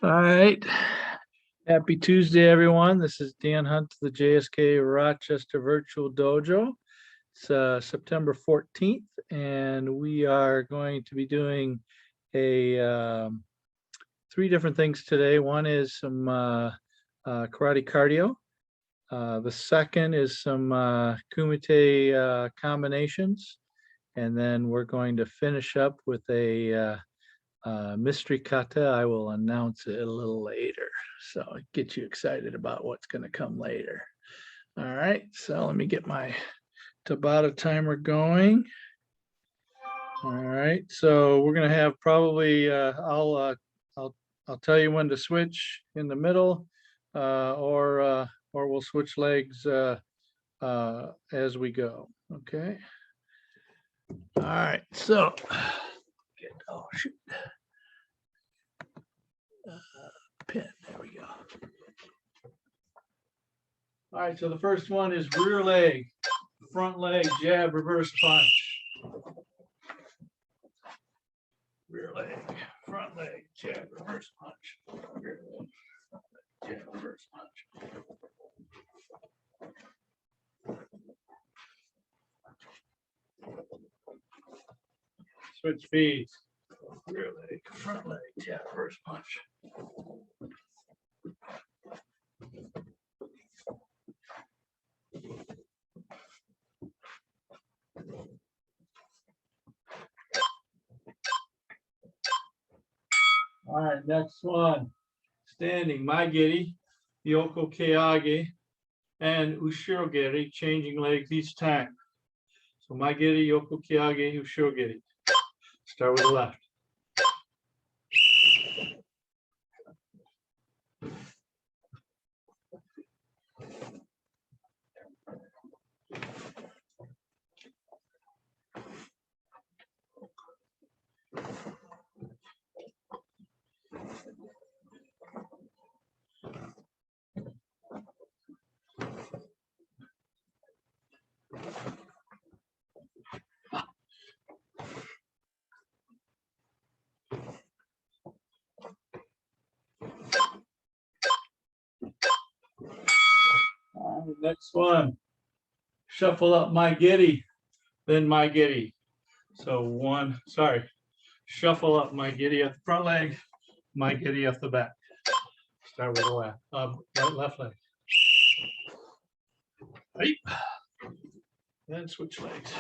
All right. Happy Tuesday, everyone. This is Dan Hunt, the JSKA Rochester Virtual Dojo. It's September 14th, and we are going to be doing three different things today. One is some karate cardio. The second is some kumite combinations. And then we're going to finish up with a mystery kata. I will announce it a little later, so get you excited about what's going to come later. All right, so let me get my Tabata timer going. All right, so we're going to have probably I'll tell you when to switch in the middle, or we'll switch legs as we go. Okay. All right, so oh shoot. Pin, there we go. All right, so the first one is rear leg, front leg, jab, reverse punch. Rear leg, front leg, jab, reverse punch. Rear leg, front leg, jab, reverse punch. Switch feet. Rear leg, front leg, jab, reverse punch. All right, next one. Standing, Maigiri, Yoko Keage, and Ushirogiri, changing legs each time. So Maigiri, Yoko Keage, Ushirogiri. Start with the left. Next one, shuffle up Maigiri, then Maigiri. So shuffle up Maigiri at the front leg, Maigiri at the back. Start with the left leg. Right. Then switch legs.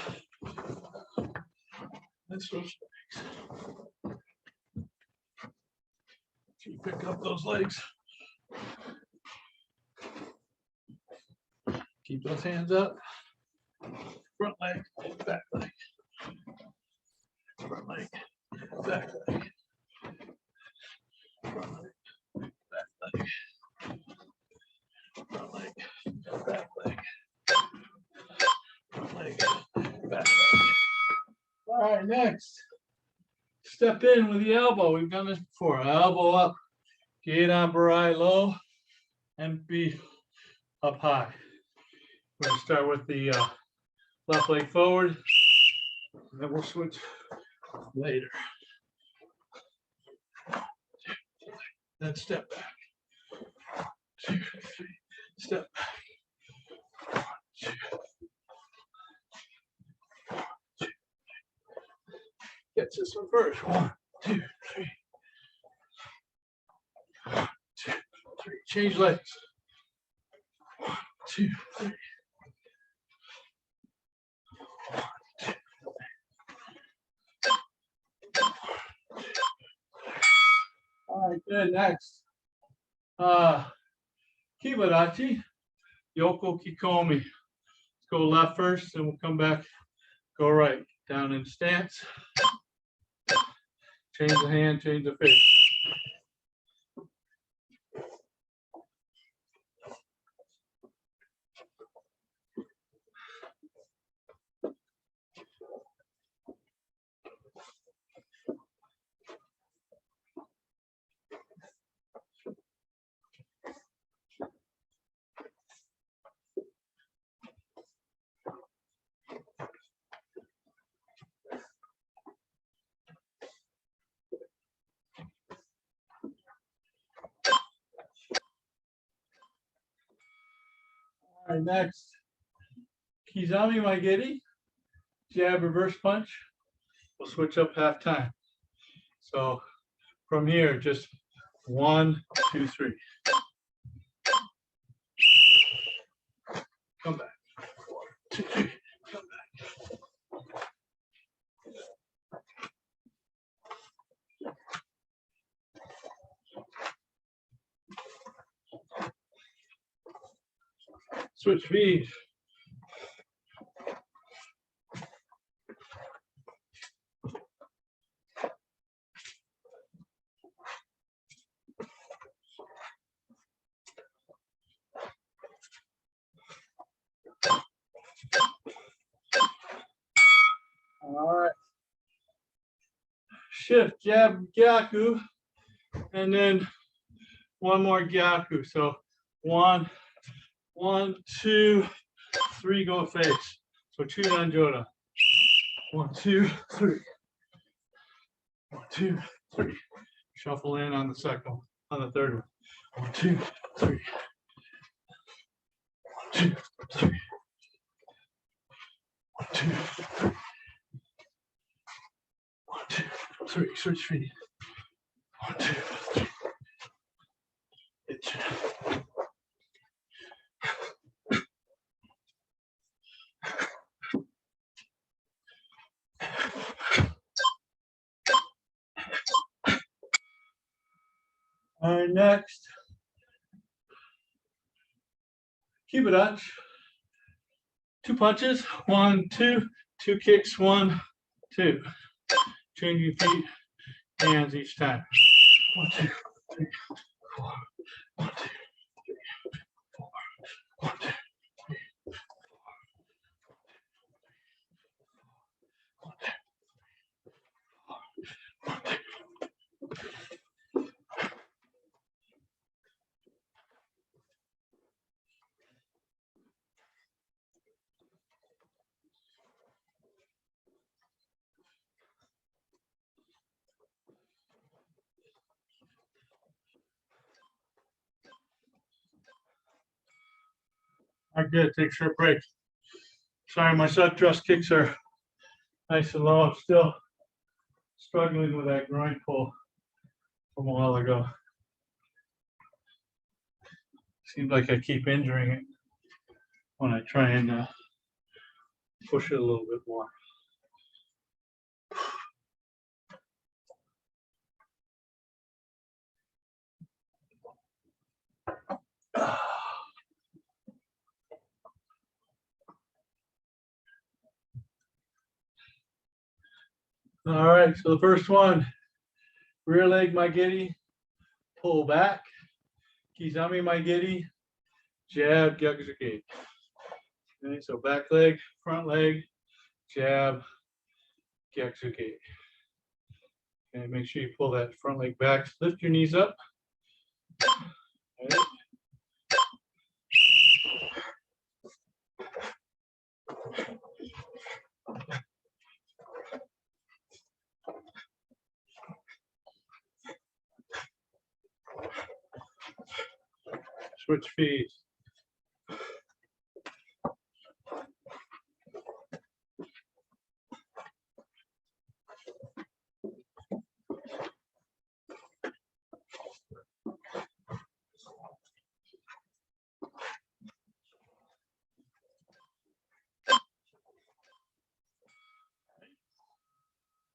Then switch legs. So you pick up those legs. Keep those hands up. Front leg, back leg. Front leg, back leg. Front leg, back leg. Front leg, back leg. Front leg, back leg. All right, next. Step in with the elbow. We've done this before. Elbow up, gate on barai low, MP up high. We're going to start with the left leg forward, and then we'll switch later. Then step back. 1, 2, 3. Step back. 1, 2. 1, 2. Get this one first. 1, 2, 3. 1, 2, 3. Change legs. 1, 2, 3. All right, good. Next, Fudodachi, Yoko Kikomi. Let's go left first, and we'll come back. Go right. Down in stance. Change the hand, change the face. All right, next. Kizami Maigiri, jab, reverse punch. We'll switch up half time. So from here, just 1, 2, 3. Come back. 1, 2, 3. Come back. Switch feet. All right. Shift, jab, gyaku, and then one more gyaku. So 1, 1, 2, 3, go face. So 2 Nanjoda. 1, 2, 3. 1, 2, 3. Shuffle in on the second one, on the third one. 1, 2, 3. 1, 2, 3. 1, 2, 3. 1, 2, 3. Switch feet. 1, 2, 3. Itch. All right, next. Fudodachi. 2 punches. 1, 2. 2 kicks. 1, 2. Change your feet, hands each time. 1, 2, 3, 4. 1, 2, 3, 4. 1, 2, 3, 4. 1, 2, 1, 2. All right, good. Take a short break. Sorry, my set thrust kicks are nice and low. I'm still struggling with that groin pull from a while ago. Seems like I keep injuring it when I try and push it a little bit more. All right, so the first one, rear leg Maigiri, pull back. Kizami Maigiri, jab, gyakuzuki. Okay, so back leg, front leg, jab, gyakuzuki. Okay, make sure you pull that front leg back. Lift your knees up. Okay. Switch feet.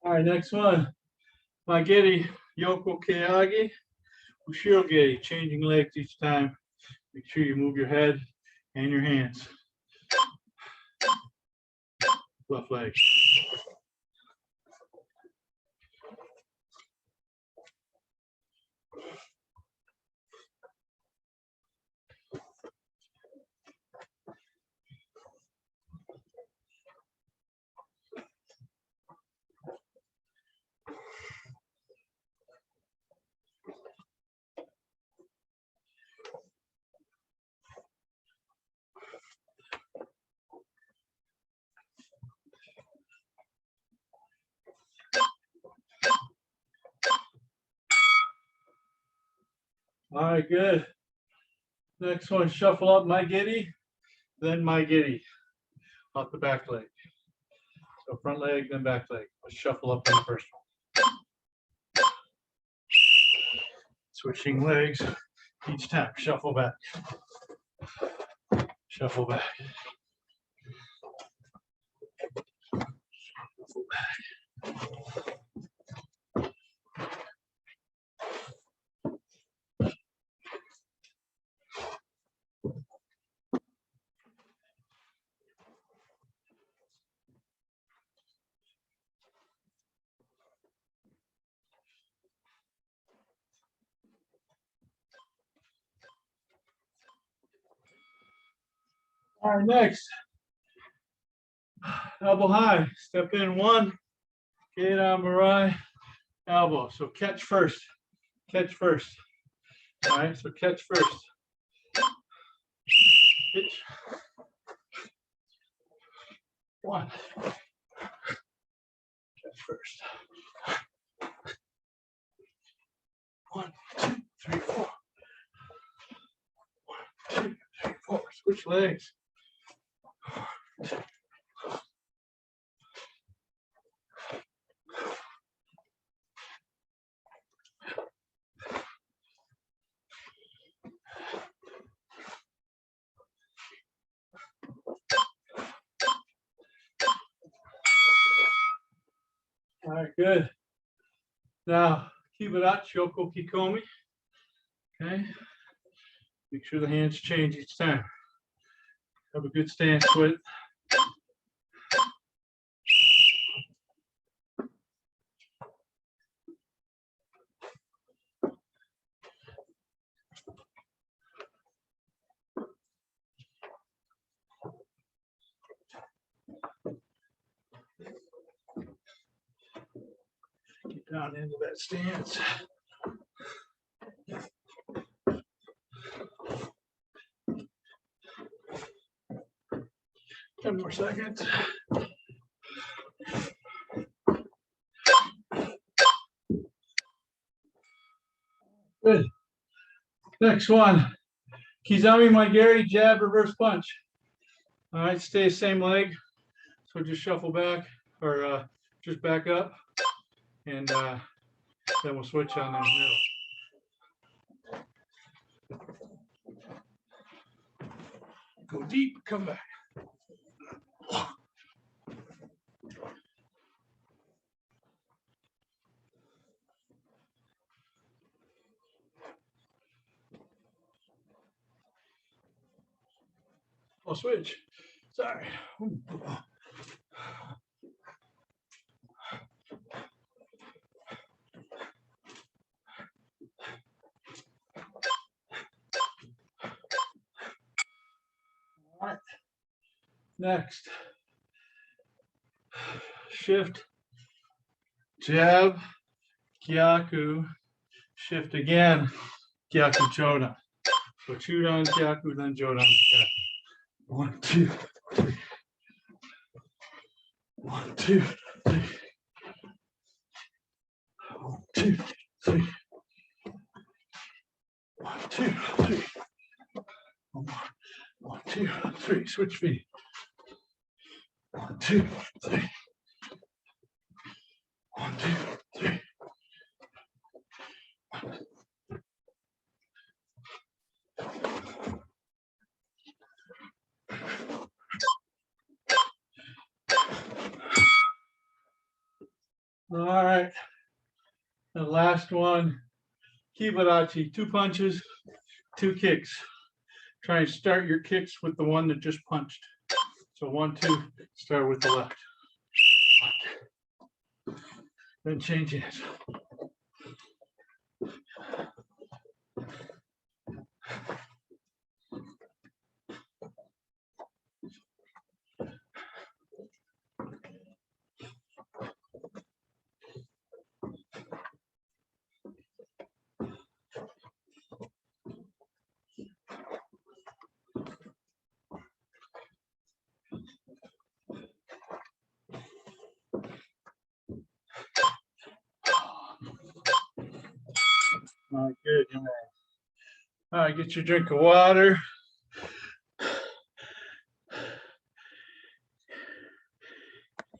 All right, next one. Maigiri, Yoko Keagi, Ushiro Geri, changing legs each time. Make sure you move your head and your hands. Left leg. All right, good. Next one, shuffle up Maigiri, then my giddy off the back leg. So front leg, then back leg. Let's shuffle up on the first one. Switching legs each time. Shuffle back. Shuffle back. Shuffle back. All right, next. Elbow high. Step in one. Get on Mariah. Elbow. So catch first. Catch first. All right, so catch first. Pitch. One. Catch first. 1, 2, 3, 4. 1, 2, 3, 4. Switch legs. All right, good. Now, Fudodachi Yoko Kikomi. Okay. Make sure the hands change each time. Have a good stance with it. Get down into that stance. 10 more seconds. Good. Next one. Kizami Maigari, jab, reverse punch. All right, stay same leg. So just shuffle back or just back up. And then we'll switch on in the middle. Go deep, come back. I'll switch. Sorry. All right. Next. Shift. Jab. Kyaku. Shift again. Kyaku Chodan. So Chudan, Kyaku, then Jodan, Kyaku. 1, 2, 3. 1, 2, 3. 1, 2, 3. 1, 2, 3. 1, 2, 3. Switch feet. 1, 2, 3. 1, 2, 3. All right. The last one. Fudodachi. 2 punches, 2 kicks. Try and start your kicks with the one that just punched. So 1, 2, start with the left. 1, 2. Then change hands. All right, good. All right, get your drink of water.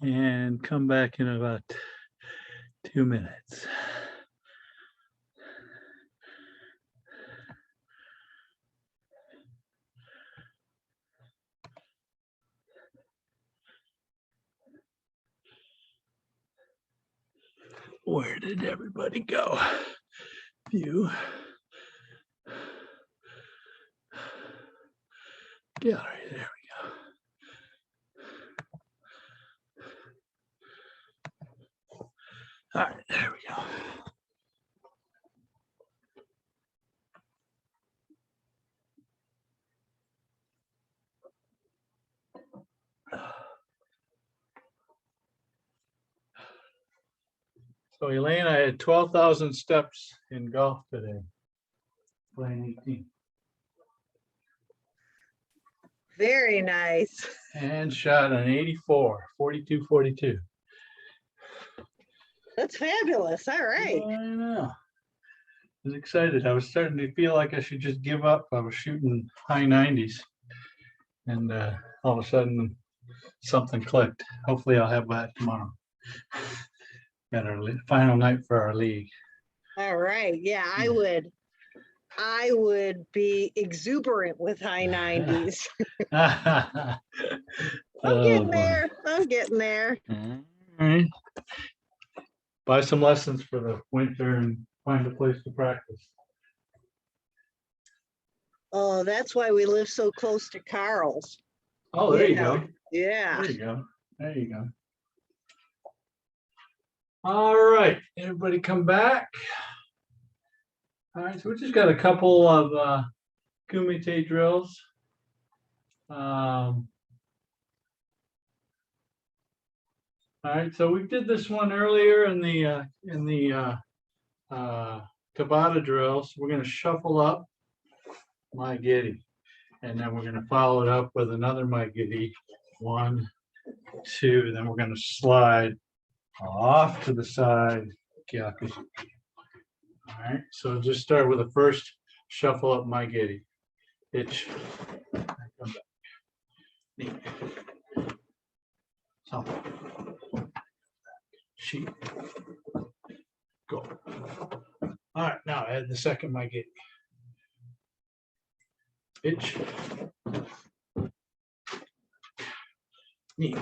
and come back in about 2 minutes. Where did everybody go? View. Gallery, there we go. All right, there we go. So Elaine, I had 12,000 steps in golf today, playing 18. Very nice. And shot an 84, 42, 42. That's fabulous. All right. I know. I was excited. I was starting to feel like I should just give up. I was shooting high 90s. And all of a sudden, something clicked. Hopefully, I'll have that tomorrow. Got our final night for our league. All right. Yeah, I would be exuberant with high 90s. I'm getting there. I'm getting there. All right. Buy some lessons for the winter and find a place to practice. Oh, that's why we live so close to Carl's. Oh, there you go. Yeah. There you go. There you go. All right, everybody come back. All right, so we just got a couple of Kumite drills. All right, so we did this one earlier in the Tabata drills. We're going to shuffle up my giddy, and then we're going to follow it up with another my giddy. 1, 2, then we're going to slide off to the side. All right, so just start with the first shuffle up my giddy. Itch. Come back. Knee. So. Sheet. Go. All right, now add the second my giddy. Itch. Knee.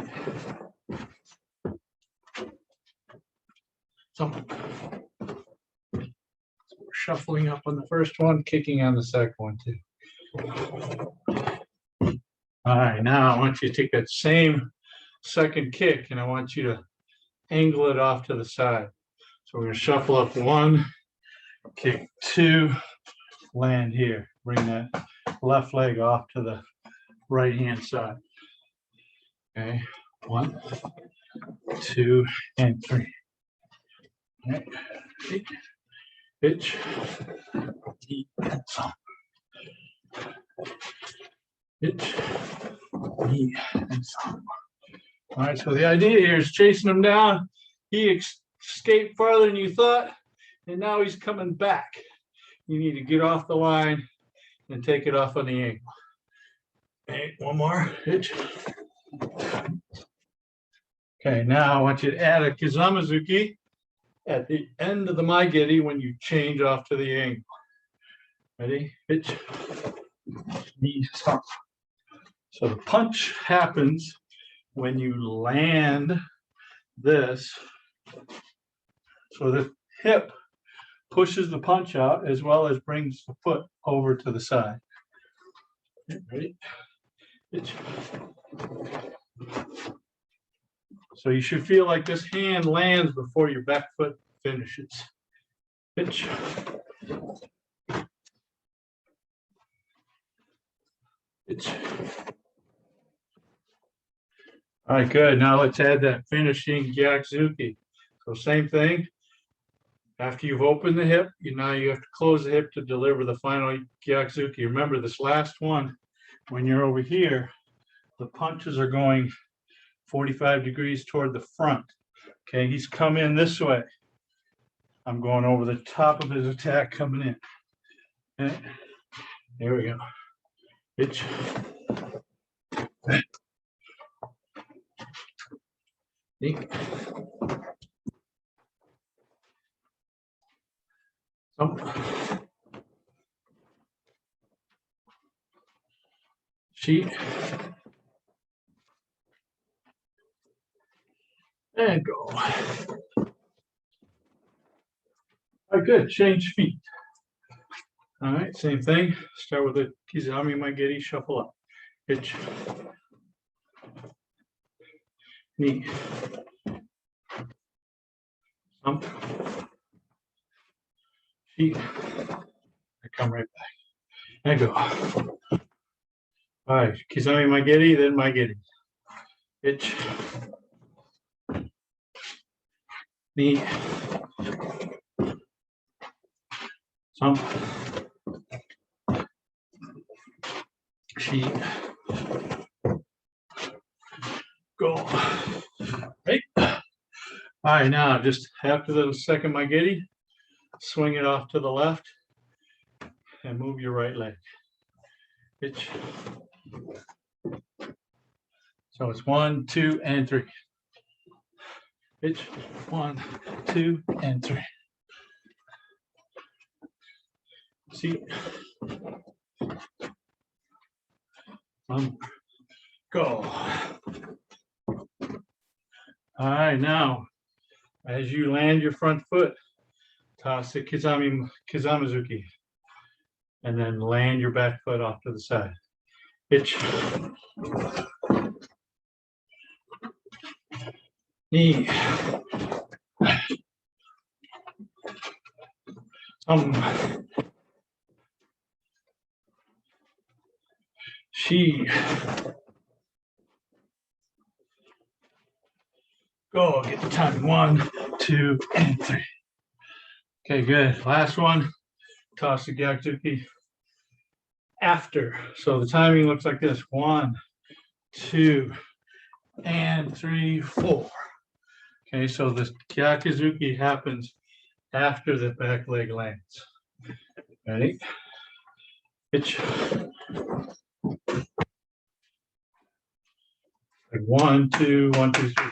So we're shuffling up on the first one, kicking on the second one too. All right, now I want you to take that same second kick and I want you to angle it off to the side. So we're going to shuffle up 1, kick 2, land here. Bring that left leg off to the right hand side. Okay, 1, 2, and 3. Okay. Pitch, deep, and some. Pitch, deep, and some. All right, so the idea here is chasing him down. He escaped farther than you thought, and now he's coming back. You need to get off the line and take it off on the angle. Okay, one more. Pitch. Okay, now I want you to add a Kizamazuki at the end of the my giddy when you change off to the angle. Ready? Pitch. Knee stop. So the punch happens when you land this. So the hip pushes the punch out as well as brings the foot over to the side. Ready? Pitch. So you should feel like this hand lands before your back foot finishes. Pitch. Pitch. All right, good. Now let's add that finishing Gyakuzuki. So same thing. After you've opened the hip, now you have to close the hip to deliver the final Gyakuzuki. Remember this last one, when you're over here, the punches are going 45 degrees toward the front. Okay, he's come in this way. I'm going over the top of his attack coming in. Okay, there we go. Pitch. Knee. Thump. Sheet. And go. All right, good. Change feet. All right, same thing. Start with the Kizami Magiri, shuffle up. Hitch. Knee. Thump. Feet. I come right back. And go. All right, Kizami Magiri, then Magiri. Hitch. Knee. Thump. Sheet. Go. Right. All right, now just after the second Magiri, swing it off to the left and move your right leg. Hitch. So it's 1, 2, and 3. Hitch. 1, 2, and 3. See. Go. All right, now as you land your front foot, toss the Kizamizuki, and then land your back foot off to the side. Hitch. Knee. She. Go. Get the time. 1, 2, and 3. Okay, good. Last one. Toss the Gyakuzuki after. So the timing looks like this. 1, 2, and 3, 4. Okay, so the Gyakuzuki happens after the back leg lands. Ready? Hitch. Like 1, 2, 1, 2, 3.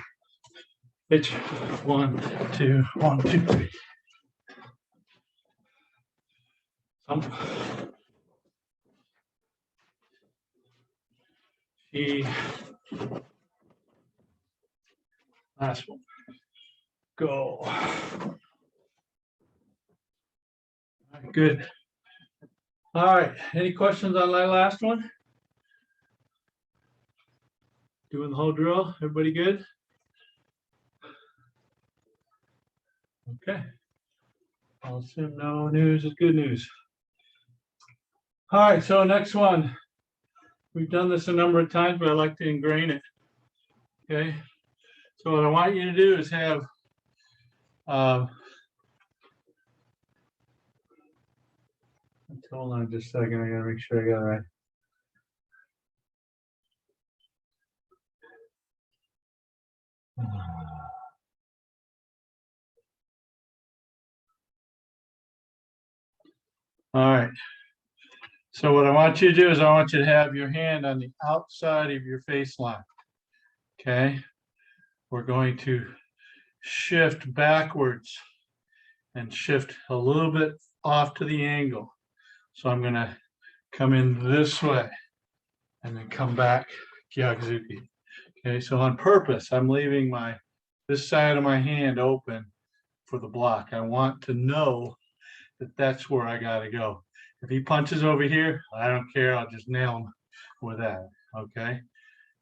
Hitch. 1, 2, 1, 2, 3. Thump. She. Last one. Go. All right, good. All right. Any questions on that last one? Doing the whole drill? Everybody good? Okay. I'll assume no news is good news. All right, so next one. We've done this a number of times, but I like to ingrain it. Okay. So what I want you to do is have hold on just a second. I gotta make sure I got it right. All right. So what I want you to do is I want you to have your hand on the outside of your face line. Okay. We're going to shift backwards and shift a little bit off to the angle. So I'm going to come in this way and then come back Gyakuzuki. Okay, so on purpose, I'm leaving this side of my hand open for the block. I want to know that that's where I got to go. If he punches over here, I don't care. I'll just nail him with that. Okay.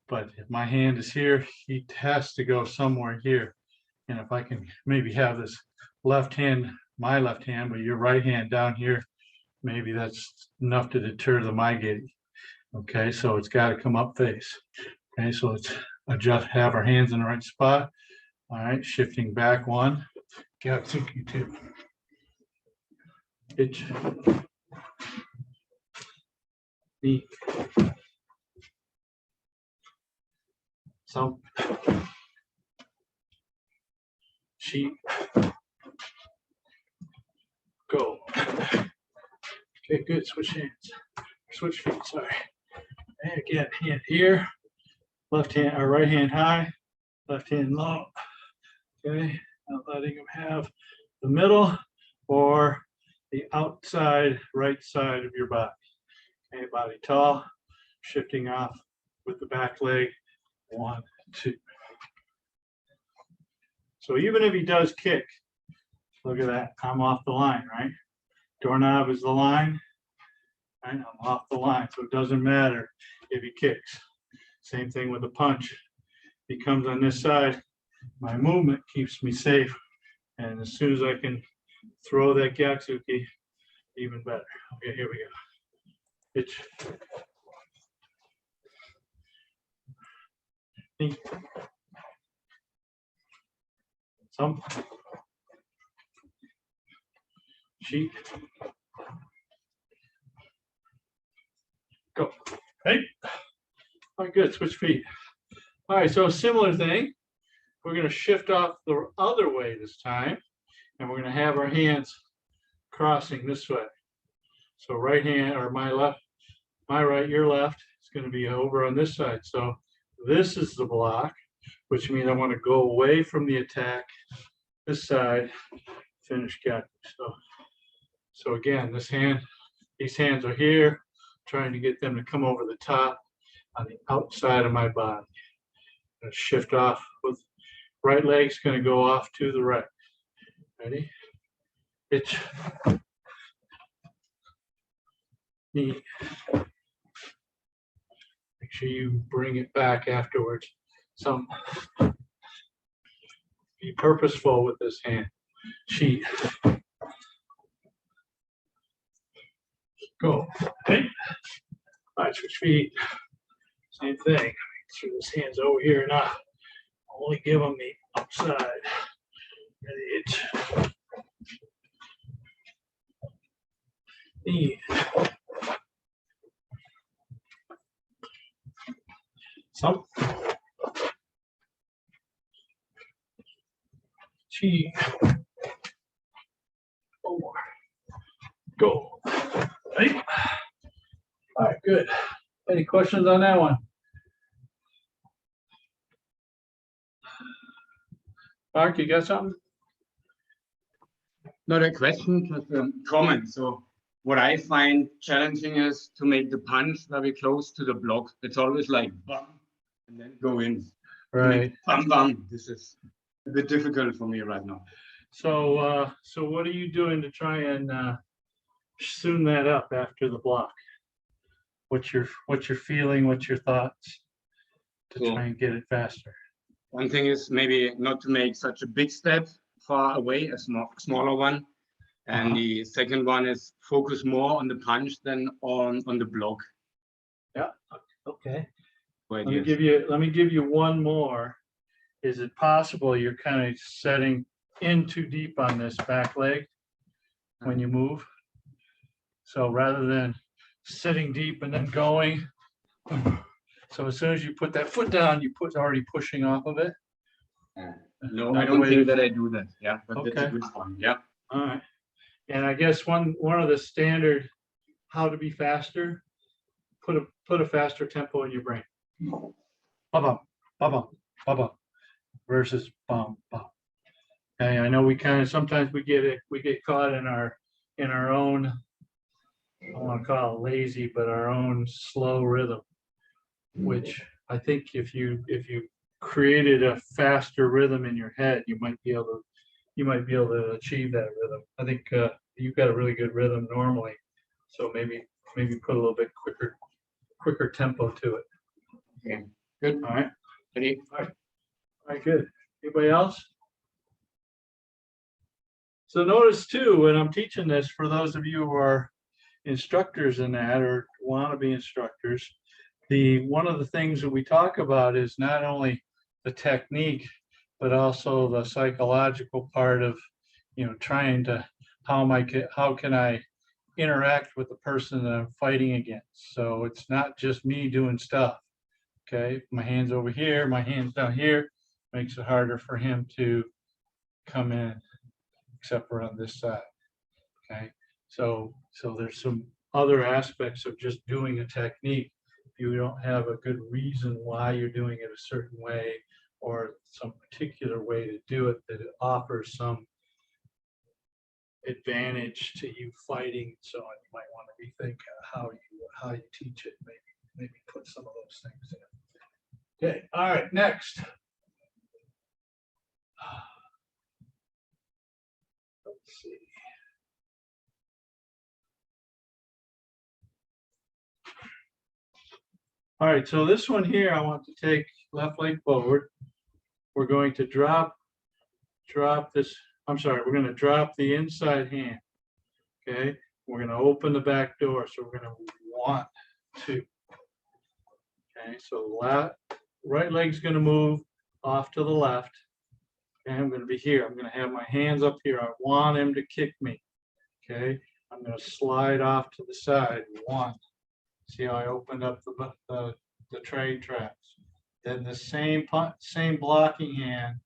But if my hand is here, he has to go somewhere here. And if I can maybe have this left hand, my left hand, but your right hand down here, maybe that's enough to deter the Maigiri. Okay, so it's got to come up face. Okay, so let's have our hands in the right spot. All right, shifting back 1, Gyakuzuki 2. Hitch. Knee. Thump. Sheet. Go. Okay, good. Switch hands. Switch feet, sorry. And again, hand here, left hand or right hand high, left hand low. Okay, not letting him have the middle or the outside right side of your body. Okay, body tall, shifting off with the back leg. 1, 2. So even if he does kick, look at that, I'm off the line, right? Doorknob is the line, right? I'm off the line, so it doesn't matter if he kicks. Same thing with a punch. He comes on this side, my movement keeps me safe, and as soon as I can throw that Gatsuki, even better. Okay, here we go. Pitch. Knee. Some. Sheet. Go. Hey. All right, good. Switch feet. All right, so a similar thing. We're going to shift off the other way this time, and we're going to have our hands crossing this way. So right hand, or my left, my right, your left, is going to be over on this side. So this is the block, which means I want to go away from the attack, this side, finish Kata. So again, this hand, these hands are here, trying to get them to come over the top on the outside of my body. I'm going to shift off with right leg's going to go off to the right. Ready? Pitch. Knee. Make sure you bring it back afterwards. Some be purposeful with this hand. Sheet. Go. Okay. All right, switch feet. Same thing. Make sure this hand's over here now. Only give them the outside. Ready? Knee. Some. Chi. One more. Go. Right. All right, good. Any questions on that one? Mark, you got something? Not a question, just a comment. So what I find challenging is to make the punch very close to the block. It's always like bam, and then go in. Right. Bam, bam. This is a bit difficult for me right now. So, so what are you doing to try and soon that up after the block? What's your feeling? What's your thoughts to Cool. try and get it faster? One thing is maybe not to make such a big step far away, a smaller one. And the second one is focus more on the punch than on the block. Yeah. Okay. Let me give you one more. Is it possible you're kind of setting in too deep on this back leg when you move? So rather than sitting deep and then going, so as soon as you put that foot down, you already pushing off of it. No, I don't think that I do that. Yeah, but Okay. that's a good one. Yeah. All right. And I guess one of the standard how to be faster, put a faster tempo in your brain. Ba-bum, ba-bum, ba-bum, versus bum, bum. Okay, I know we kind of sometimes we get caught in our own, I don't want to call it lazy, but our own slow rhythm, which I think if you created a faster rhythm in your head, you might be able to achieve that rhythm. I think you've got a really good rhythm normally, so maybe put a little bit quicker tempo to it. Okay. Good. All right. Ready? All right, good. Anybody else? So notice too, when I'm teaching this, for those of you who are instructors in that or want to be instructors, one of the things that we talk about is not only the technique, but also the psychological part of, trying to, how can I interact with the person that I'm fighting against? So it's not just me doing stuff. Okay, my hand's over here, my hand's down here, makes it harder for him to come in, except for on this side. Okay, so there's some other aspects of just doing a technique. If you don't have a good reason why you're doing it a certain way, or some particular way to do it that it offers some advantage to you fighting. So you might want to rethink how you teach it. Maybe put some of those things in. Okay. All right. Next. Let's see. All right, so this one here, I want to take left leg forward. We're going to drop this, I'm sorry, we're going to drop the inside hand. Okay, we're going to open the back door. So we're going to 1, 2. Okay, so right leg's going to move off to the left. Okay, I'm going to be here. I'm going to have my hands up here. I want him to kick me. Okay, I'm going to slide off to the side. 1. See how I opened up the train tracks. Then the same blocking hand.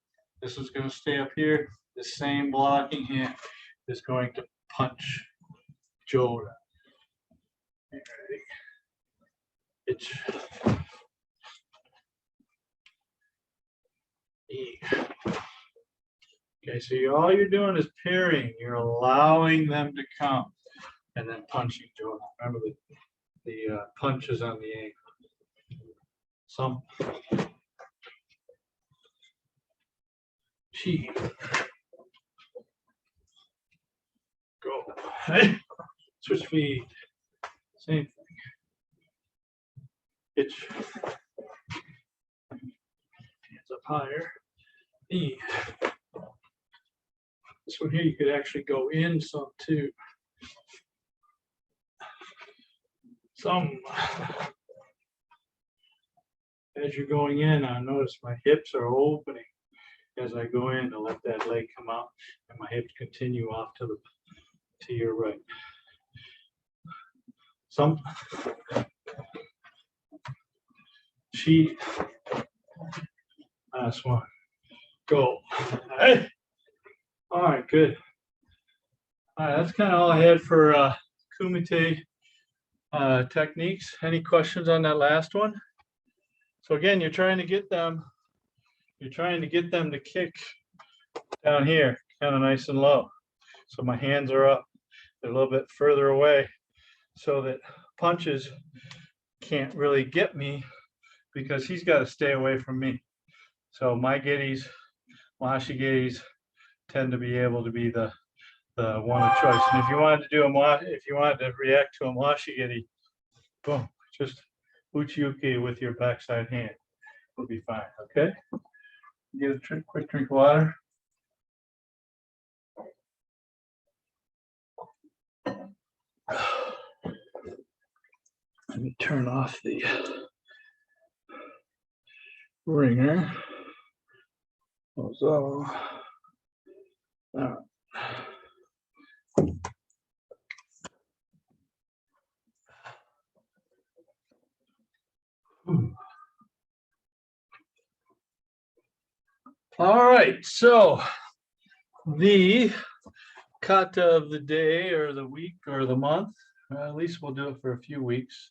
This is going to stay up here. The same blocking hand is going to punch Joda. It's okay. So all you're doing is parrying. You're allowing them to come, and then punching Joda. Remember the punches on the ankle. Some Chi. Go. Hey. Switch feet. Same thing. Itch. Hands up higher. Knee. This one here, you could actually go in some too. Some. As you're going in, I notice my hips are opening as I go in to let that leg come out, and my hips continue off to your right. Some Chi. Last one. Go. Hey. All right, good. All right, that's kind of all I had for Kumite techniques. Any questions on that last one? So again, you're trying to get them to kick down here, kind of nice and low. So my hands are up. They're a little bit further away so that punches can't really get me because he's got to stay away from me. So my giddies, washi giddies tend to be able to be the one of choice. And if you wanted to react to a washi giddy, boom, just uchi-uki with your backside hand will be fine. Okay. Get a quick drink of water. Let me turn off the ringer. So, all right, so the kata of the day or the week or the month, at least we'll do it for a few weeks,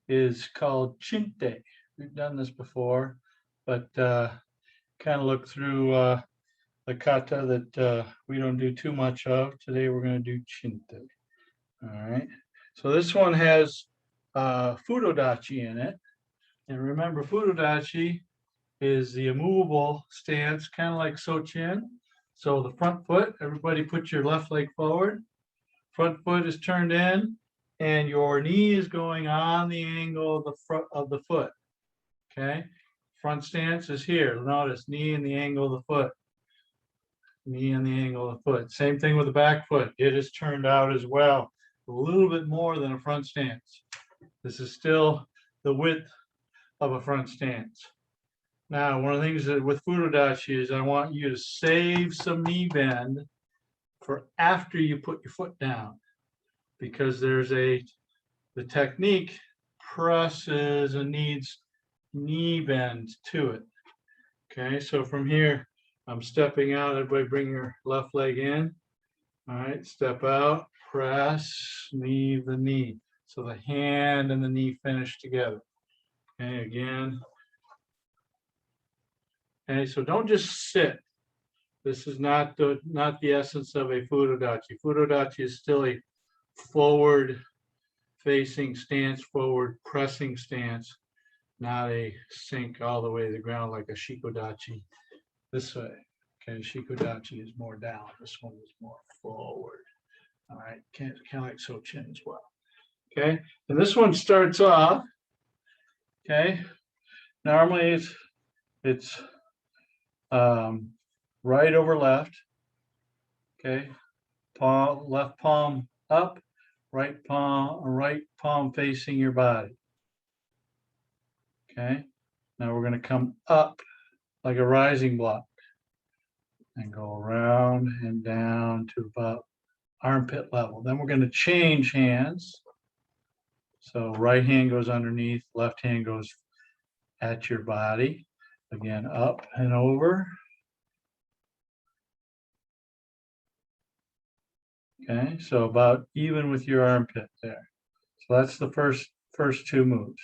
is called Chinte. We've done this before, but kind of look through the kata that we don't do too much of. Today we're going to do Chinte. All right, so this one has Fudodachi in it. And remember, Fudodachi is the immovable stance, kind of like Sochin. So the front foot, everybody put your left leg forward. Front foot is turned in, and your knee is going on the angle of the front of the foot. Okay, front stance is here. Notice knee and the angle of the foot. Knee and the angle of the foot. Same thing with the back foot. It is turned out as well, a little bit more than a front stance. This is still the width of a front stance. Now, one of the things that with Fudodachi is I want you to save some knee bend for after you put your foot down, because the technique presses and needs knee bend to it. Okay, so from here, I'm stepping out. Everybody bring your left leg in. All right, step out, press, leave the knee. So the hand and the knee finish together. Okay, again. Okay, so don't just sit. This is not the essence of a Fudodachi. Fudodachi is still a forward facing stance, forward pressing stance, not a sink all the way to the ground like a Shikodachi this way. Okay, Shikodachi is more down. This one is more forward. All right, kind of like Sochin as well. Okay, and this one starts off. Okay, normally it's right over left. Okay, left palm up, right palm facing your body. Okay, now we're going to come up like a rising block and go around and down to about armpit level. Then we're going to change hands. So right hand goes underneath, left hand goes at your body. Again, up and over. Okay, so about even with your armpit there. So that's the first two moves.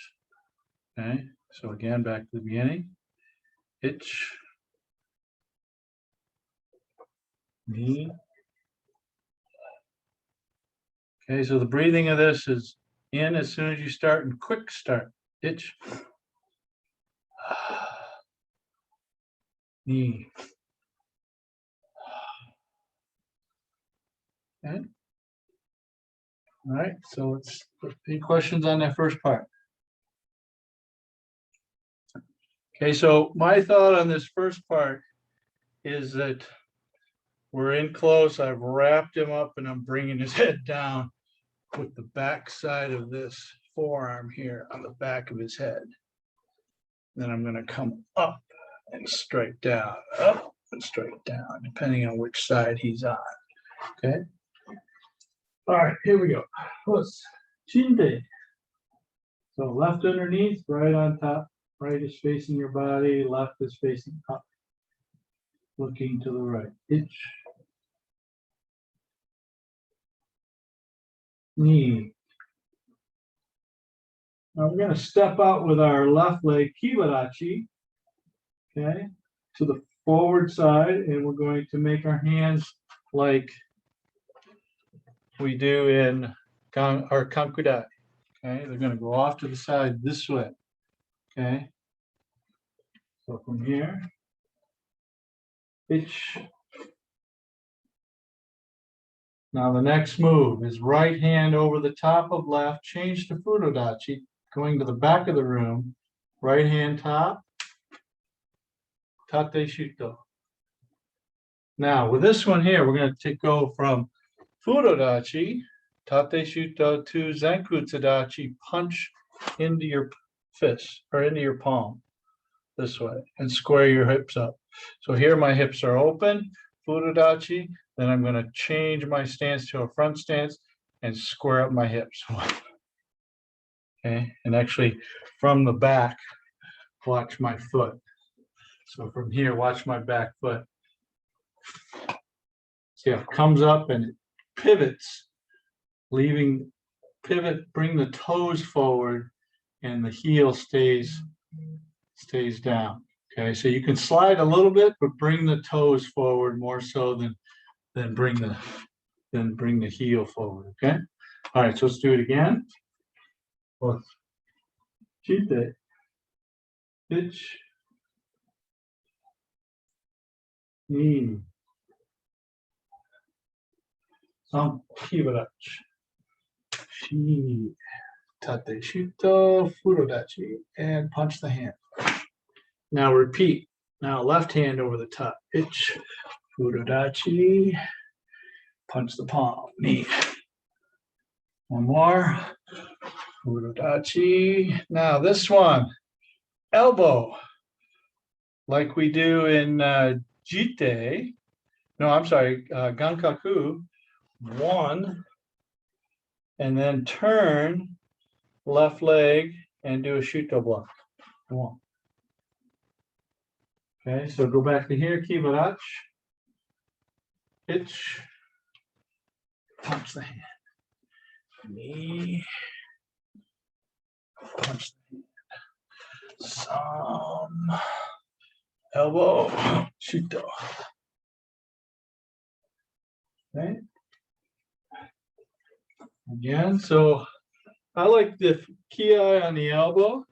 Okay, so again, back to the beginning. Itch, knee. Okay, so the breathing of this is in as soon as you start and quick start. Itch, knee. Okay. All right, so let's any questions on that first part? Okay, so my thought on this first part is that we're in close. I've wrapped him up and I'm bringing his head down with the back side of this forearm here on the back of his head. Then I'm going to come up and straight down, up and straight down, depending on which side he's on. Okay. All right, here we go. Let's Chinte. So left underneath, right on top. Right is facing your body, left is facing up. Looking to the right. Itch. Knee. Now we're going to step out with our left leg, Fudodachi, okay, to the forward side, and we're going to make our hands like we do in our Kankudai. Okay, they're going to go off to the side this way. Okay, so from here, itch. Now the next move is right hand over the top of left, change to Fudodachi, going to the back of the room, right hand top, tate shuto. Now with this one here, we're going to go from Fudodachi, tate shuto to Zenku Tadachi, punch into your fist or into your palm this way and square your hips up. So here my hips are open, Fudodachi, then I'm going to change my stance to a front stance and square up my hips. Okay, and actually from the back, watch my foot. So from here, watch my back foot. See how it comes up and it pivots, leaving pivot, bring the toes forward, and the heel stays down. Okay, so you can slide a little bit, but bring the toes forward more so than bring the heel forward. Okay. All right, so let's do it again. Chinte, itch, knee, some Fudodachi, shi, tate shuto, Fudodachi, and punch the hand. Now repeat. Now left hand over the top. Itch, Fudodachi, punch the palm, knee. One more. Fudodachi. Now this one, elbow, like we do in Jite. No, I'm sorry, Gankaku. One, and then turn left leg and do a shuto block. One. Okay, so go back to here, Fudodachi. Itch, punch the hand. Knee, punch the hand. Some elbow, Shuto. Okay. Again, so I like the ki on the elbow.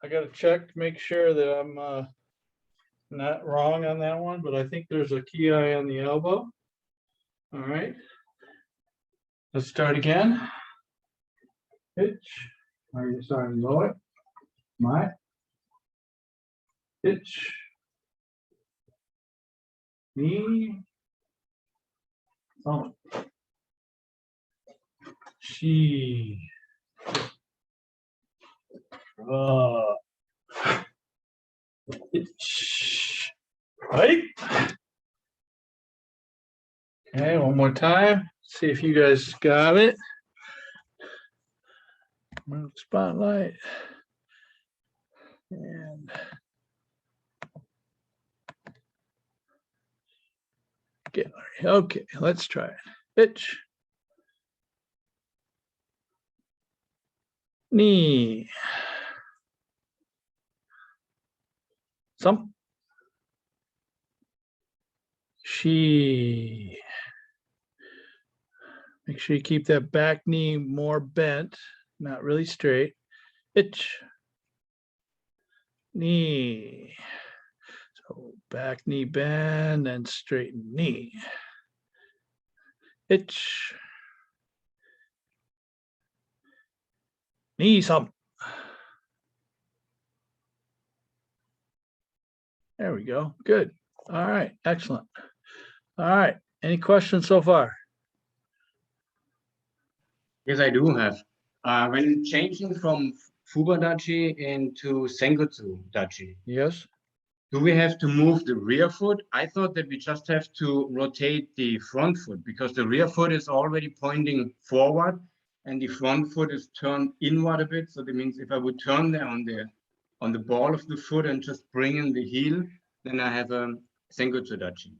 I gotta check to make sure that I'm not wrong on that one, but I think there's a ki on the elbow. All right. Let's start again. Pitch. Are you starting lower? My. Pitch. Knee. Thump. She. Pitch. Right. Okay, one more time. See if you guys got it. Move spotlight. And get okay, let's try it. Pitch. Knee. Some. She. Make sure you keep that back knee more bent, not really straight. Pitch. Knee. So back knee bend and straighten knee. Pitch. Knee some. There we go. Good. All right. Excellent. All right. Any questions so far? Yes, I do have. When changing from Fudodachi into Senkotsu Dachi, Yes. do we have to move the rear foot? I thought that we just have to rotate the front foot because the rear foot is already pointing forward and the front foot is turned inward a bit. So that means if I would turn there on the ball of the foot and just bring in the heel, then I have a Senkotsu Dachi.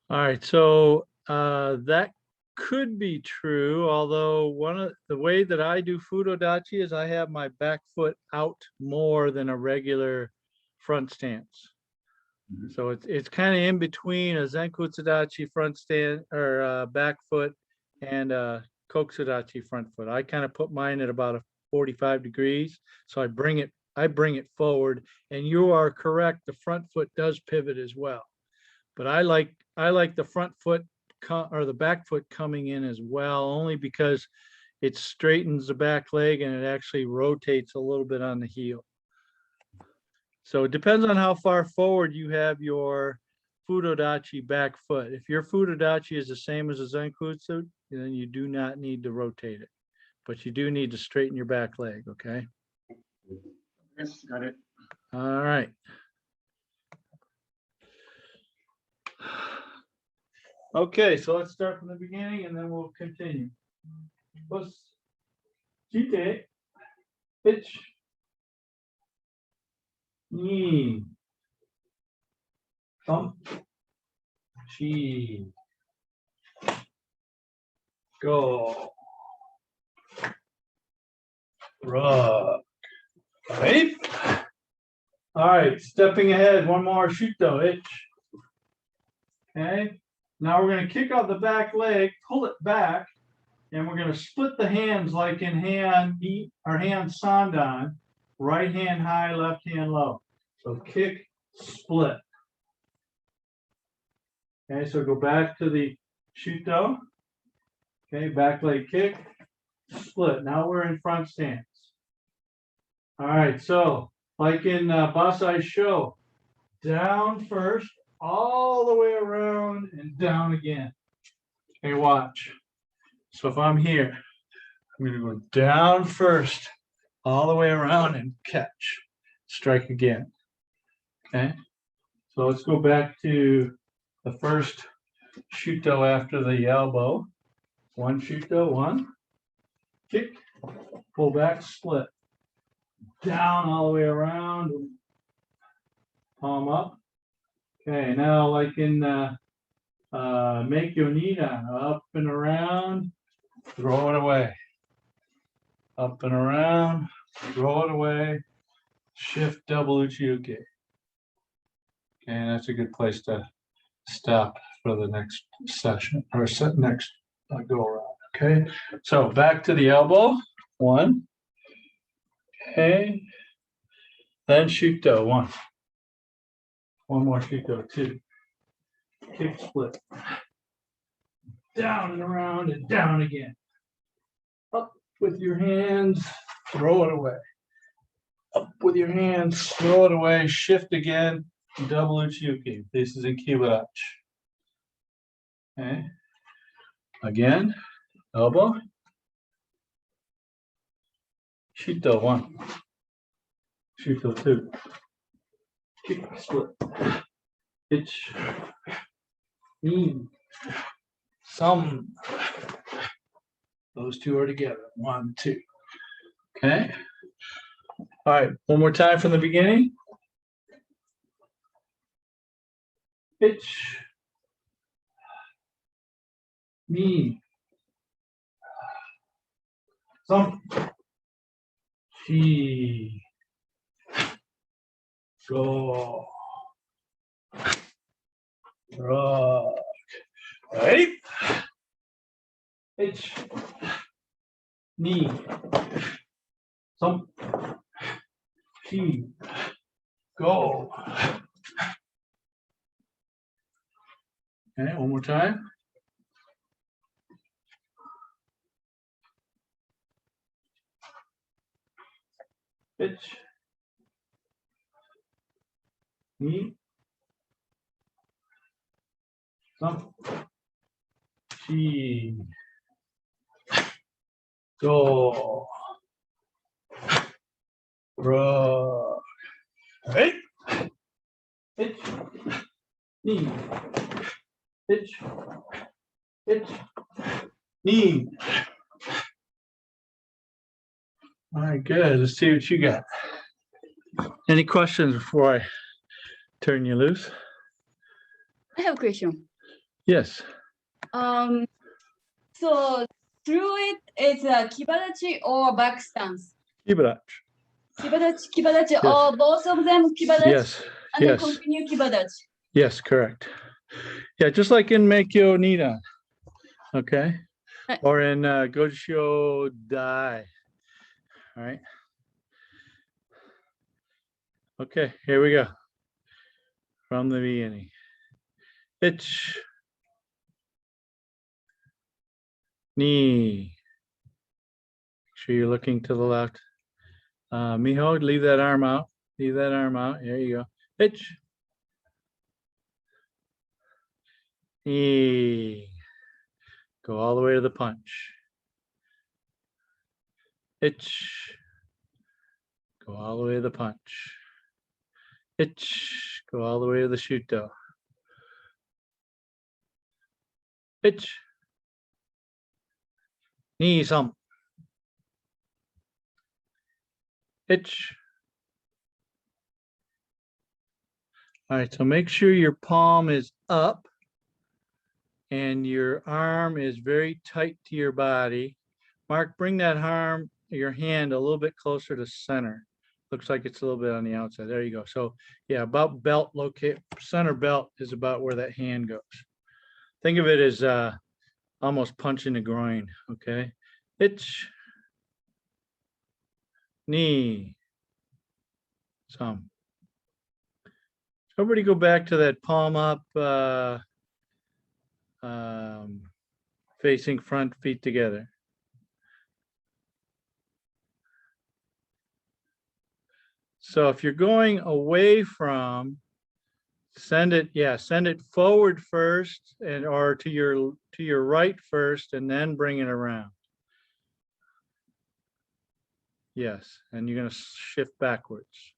All right. So that could be true, although one of the way that I do Fudodachi is I have my back foot out more than a regular front stance. So it's kind of in between a Zenkutsudachi front stand or back foot and a Koksudachi front foot. I kind of put mine at about a 45 degrees. So I bring it forward, and you are correct. The front foot does pivot as well. But I like the front foot or the back foot coming in as well, only because it straightens the back leg and it actually rotates a little bit on the heel. So it depends on how far forward you have your Fudodachi back foot. If your Fudodachi is the same as a Zenkutsu, then you do not need to rotate it, but you do need to straighten your back leg, okay? Yes, got it. All right. Okay, so let's start from the beginning and then we'll continue. Chinte, pitch, knee, thump, chi, go, rock, right? All right, stepping ahead, one more Shuto, itch. Okay, now we're going to kick out the back leg, pull it back, and we're going to split the hands like in hand sandan, right hand high, left hand low. So kick, split. Okay, so go back to the Shuto. Okay, back leg kick, split. Now we're in front stance. All right, so like in Basai Sho, down first, all the way around and down again. Okay, watch. So if I'm here, I'm going to go down first, all the way around and catch, strike again. Okay, so let's go back to the first Shuto after the elbow. One Shuto, one, kick, pull back, split. Down all the way around, palm up. Okay, now like in make your knee down, up and around, throw it away. Up and around, throw it away, shift double uchiuke. And that's a good place to stop for the next session or next go around. Okay, so back to the elbow. 1. Okay. Then Shuto. 1. One more Shuto. 2. Kick split. Down and around and down again. Up with your hands, throw it away. Up with your hands, throw it away, shift again, double Uchiuki. This is in Kibachi. Okay. Again, elbow. Shuto 1. Shuto 2. Kick split. Pitch. Knee. Some. Those 2 are together. 1, 2. Okay. All right. One more time from the beginning. Pitch. Knee. Some. Chi. Go. Rock. Right. Pitch. Knee. Some. Chi. Go. Okay, one more time. Pitch. Knee. Some. Chi. Go. Rock. Right. Pitch. Knee. Pitch. Pitch. Knee. All right, good. Let's see what you got. Any questions before I turn you loose? I have a question. Yes. So through it, it's a kibadachi or back stance. Kibachi. Kibadachi, Yes. or both of them kibadachi, Yes. and then Yes. continue kibadachi. Yes, correct. Yeah, just like in Meikyo Nidan. Okay. Right. Or in Gojo Dai. All right. Okay, here we go. From the beginning. Pitch. Knee. Make sure you're looking to the left. Miho, leave that arm out. Leave that arm out. There you go. Pitch. Knee. Go all the way to the punch. Pitch. Go all the way to the punch. Pitch. Go all the way to the shuto. Pitch. Knee some. Pitch. All right, so make sure your palm is up and your arm is very tight to your body. Mark, bring that arm, your hand a little bit closer to center. Looks like it's a little bit on the outside. There you go. So yeah, about belt locate, center belt is about where that hand goes. Think of it as almost punching the groin, okay? Pitch. Knee. Some. Everybody go back to that palm up, facing front, feet together. So if you're going away from, send it forward first and or to your right first and then bring it around. Yes, and you're going to shift backwards.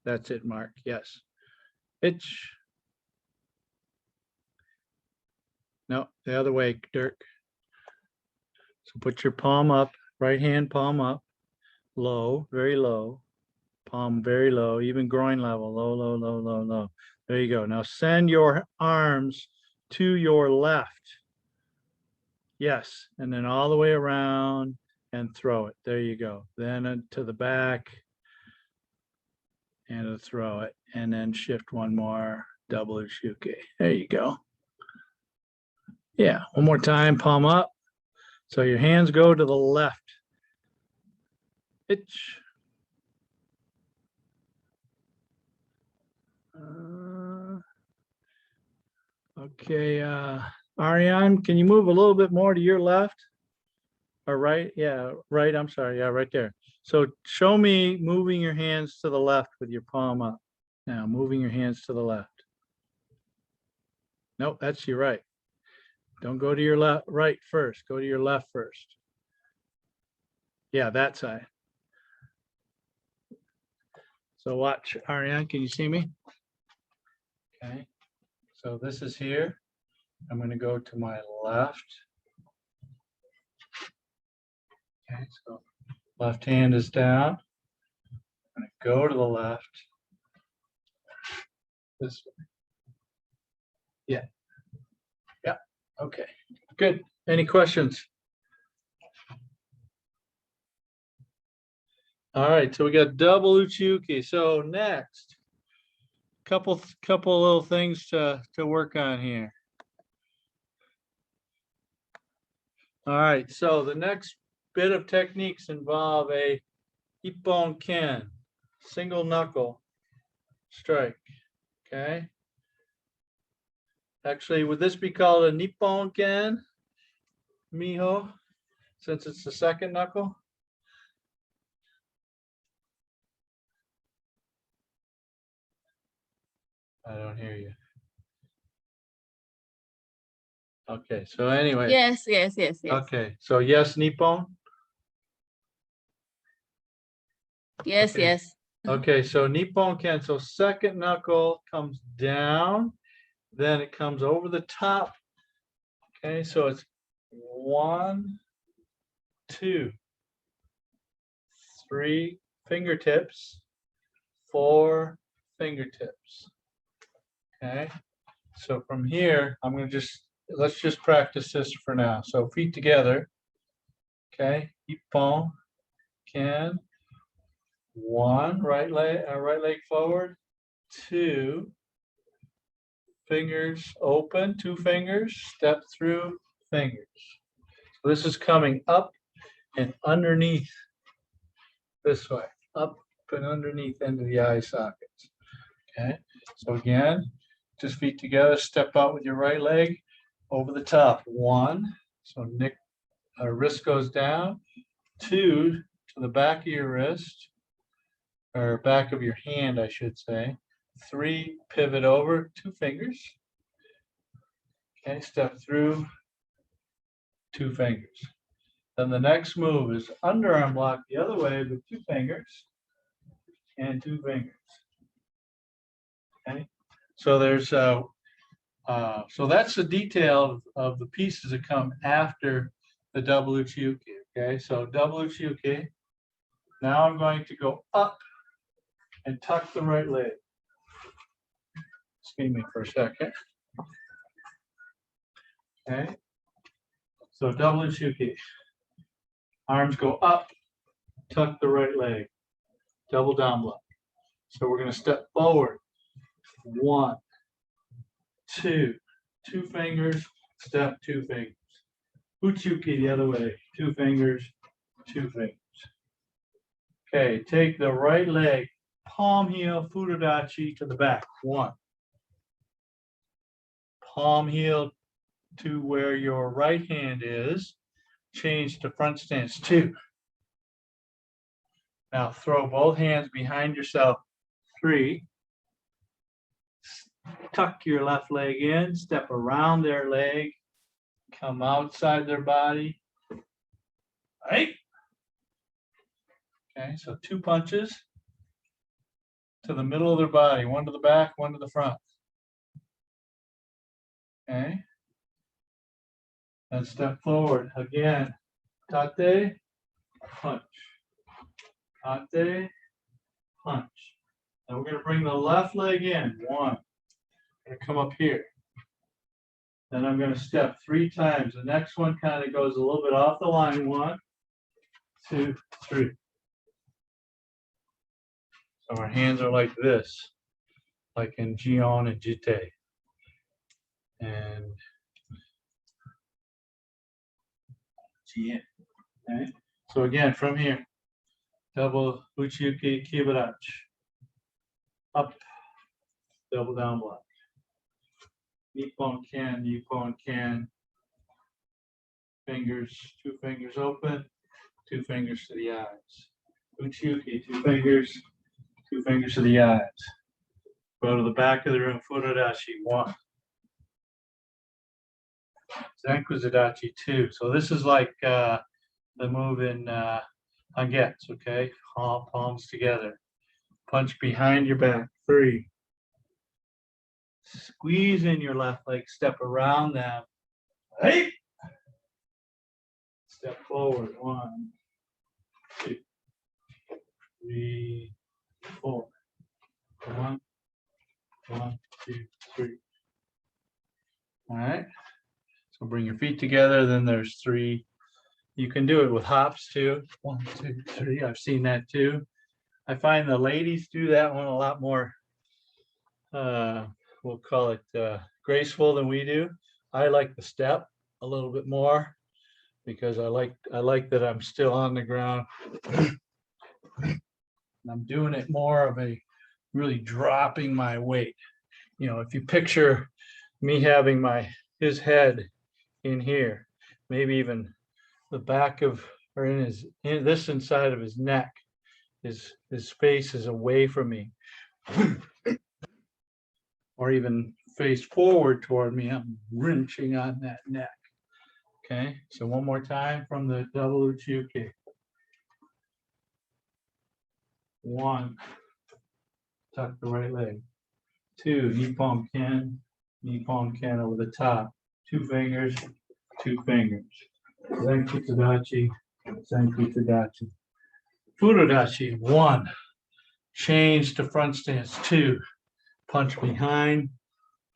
That's it, Mark. Yes. Pitch. No, the other way, Dirk. So put your palm up, right hand palm up, low, very low. Palm very low, even groin level, low, low, low, low, low. There you go. Now send your arms to your left. Yes, and then all the way around and throw it. There you go. Then to the back. and to throw it, and then shift one more, double uchuke. There you go. Yeah, one more time, palm up. So your hands go to the left. Itch. Okay, Ariane, can you move a little bit more to your left? Or right? Yeah, right. I'm sorry. Yeah, right there. So show me moving your hands to the left with your palm up. Now, moving your hands to the left. Nope, that's your right. Don't go to your left, right first. Go to your left first. Yeah, that side. So watch, Ariane, can you see me? Okay. So this is here. I'm going to go to my left. Okay, so left hand is down. I'm going to go to the left. This way. Yeah. Yeah. Okay. Good. Any questions? All right. So we got double uchuki. So next, couple little things to work on here. All right. So the next bit of techniques involve a ippon ken, single knuckle strike. Okay. Actually, would this be called a nippon ken, Miho, since it's the second knuckle? I don't hear you. Okay, so anyway. Yes, yes, yes, yes. Okay, so yes, nippon. Yes, Okay. yes. Okay, so nippon ken. So second knuckle comes down, then it comes over the top. Okay, so it's 1, 2, 3 fingertips, 4 fingertips. Okay, so from here, I'm going to let's just practice this for now. So feet together. Okay, ippon ken. 1, right leg forward. 2, fingers open, 2 fingers, step through fingers. So this is coming up and underneath this way, up and underneath into the eye sockets. Okay, so again, just feet together, step out with your right leg over the top. 1, so wrist goes down. 2, to the back of your wrist, or back of your hand, I should say. 3, pivot over, 2 fingers. Okay, step through, 2 fingers. Then the next move is underarm block the other way with 2 fingers and 2 fingers. Okay, so there's so that's the detail of the pieces that come after the double uchiuki. Okay, so double uchiuki. Now I'm going to go up and tuck the right leg. Excuse me for a second. Okay, so double uchiuki. Arms go up, tuck the right leg, double down block. So we're going to step forward. 1, 2, 2 fingers, step 2 fingers. Uchuki the other way, 2 fingers, 2 fingers. Okay, take the right leg, palm heel, Fudodachi to the back. 1. Palm heel to where your right hand is. Change to front stance. 2. Now throw both hands behind yourself. 3. Tuck your left leg in, step around their leg, come outside their body. Right? Okay, so 2 punches to the middle of their body, 1 to the back, 1 to the front. Okay. And step forward again. Tate, punch. Tate, punch. And we're going to bring the left leg in. 1. I'm going to come up here. Then I'm going to step 3 times. The next one kind of goes a little bit off the line. 1, 2, 3. So our hands are like this, like in Jion and Jite. And Jien. Okay. So again, from here, double Uchiuki Kibarachi. Up, double down block. Nippon can. Fingers, 2 fingers open, 2 fingers to the eyes. Uchiuki, 2 fingers, 2 fingers to the eyes. Go to the back of the room, Fudodachi, 1. Zenkuzudachi, 2. So this is like the move in Hangetsu, okay? Palms together. Punch behind your back, 3. Squeeze in your left leg, step around them. Hey! Step forward, 1, 2, 3, 4. 1, 1, 2, 3. All right. So bring your feet together. Then there's 3. You can do it with hops too. 1, 2, 3. I've seen that too. I find the ladies do that one a lot more. We'll call it graceful than we do. I like the step a little bit more because I like that I'm still on the ground. And I'm doing it more of a really dropping my weight. You know, if you picture me having his head in here, maybe even the back of, or in this inside of his neck, his face is away from me, or even face forward toward me. I'm wrenching on that neck. Okay, so one more time from the double Uchiuki. 1, tuck the right leg. 2, Nippon Ken over the top. 2 fingers, 2 fingers. Zenkuzudachi, Zenkuzudachi. Fudodachi, 1. Change to front stance, 2. Punch behind,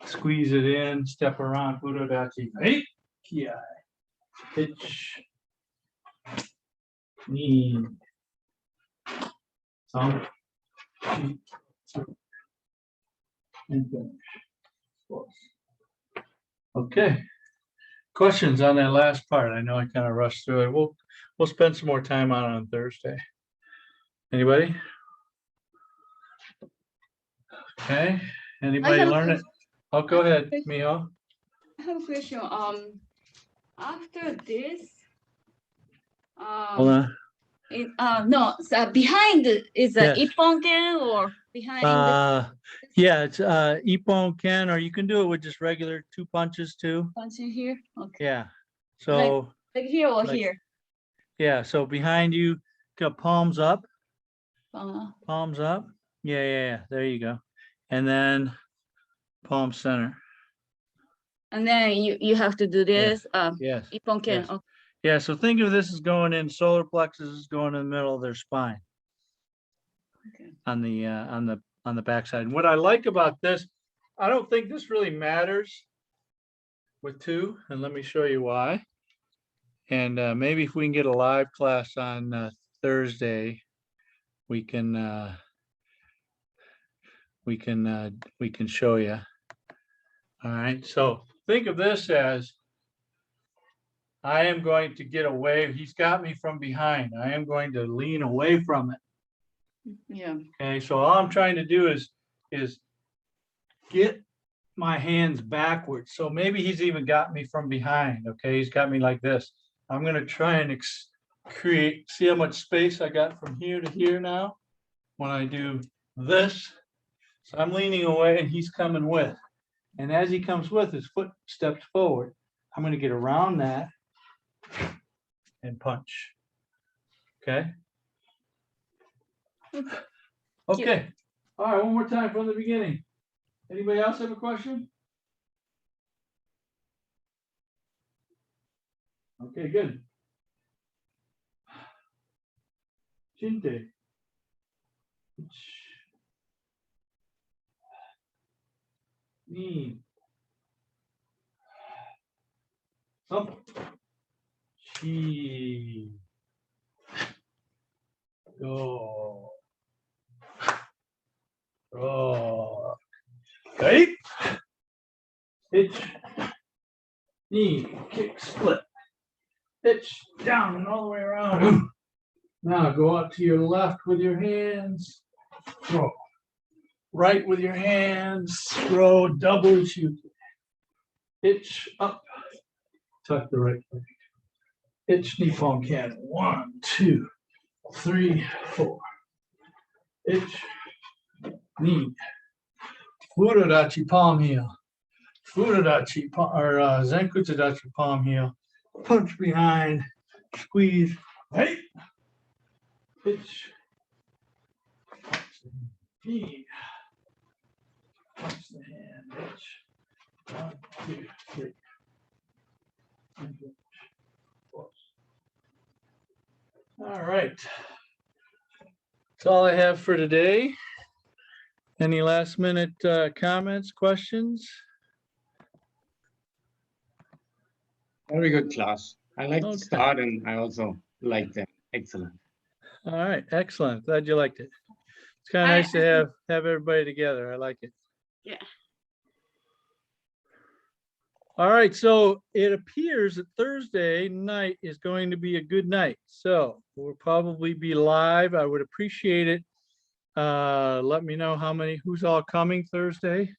squeeze it in, step around, Fudodachi. Hey, Ki. Pitch. Knee. Thumb. Feet. And finish. Okay. Questions on that last part? I know I kind of rushed through it. We'll spend some more time on Thursday. Anybody? Okay. Anybody have a learn it? Oh, go ahead, Miho. I have a question. After this, Hold on. no, so behind is a Yes. Ipponken or behind Yeah, it's Ippon Ken, or you can do it with just regular 2 punches too. punching here? Okay. Yeah. So Like here or like- here? yeah, so behind you, got palms up. Uh, Palms up. Yeah. There you go. And then palm center. and then you have to do this. Yes. Ipponken. Yes. Okay. Yeah. So think of this as going in, solar plexus is going in the middle of their spine Okay. on the backside. And what I like about this, I don't think this really matters with 2, and let me show you why. And maybe if we can get a live class on Thursday, we can show you. All right. So think of this as I am going to get away. He's got me from behind. I am going to lean away from it. Yeah. Okay. So all I'm trying to do is get my hands backwards. So maybe he's even got me from behind. Okay. He's got me like this. I'm going to try and create, see how much space I got from here to here now when I do this. So I'm leaning away and he's coming with. And as he comes with, his foot steps forward. I'm going to get around that and punch. Okay. Okay. All right. One more time from the beginning. Anybody else have a question? Okay, good. Chinte. Knee. Up. Chi. Go. Hitch, knee, kick, split. Hitch, down and all the way around. Now go out to your left with your hands, throw. Right with your hands, throw, double shoot. Hitch, up, tuck the right leg. Hitch, knee, palm cannon. 1, 2, 3, 4. Hitch, knee. Fudodachi, palm heel. Fudodachi, or Zenkutsudachi, palm heel. Punch behind, squeeze, hey. Hitch. Knee. Punch the hand, hitch. 1, 2, 3. And hitch. Close. All right. That's all I have for today. Any last minute comments, questions? Very good class. I like Okay. the start and I also like them. Excellent. All right, excellent. Glad you liked it. It's kind of nice to have everybody together. I like it. Yeah. All right, so it appears that Thursday night is going to be a good night. So we'll probably be live. I would appreciate it. Let me know who's all coming Thursday.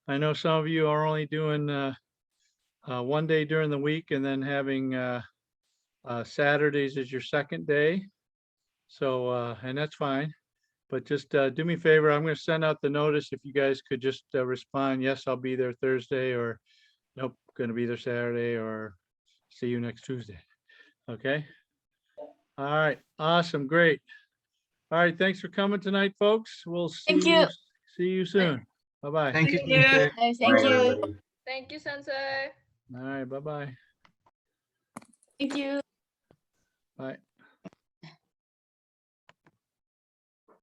I know some of you are only doing one day during the week and then having Saturdays as your second day. So, and that's fine. But just do me a favor. I'm going to send out the notice. If you guys could just respond, yes, I'll be there Thursday, or nope, going to be there Saturday, or see you next Tuesday. Okay. All right. Awesome. Great. All right. Thanks for coming tonight, folks. We'll see you soon. Bye-bye. Thank you. Thank you. Thank you, Sensei. All right. Bye-bye. Thank you. Bye.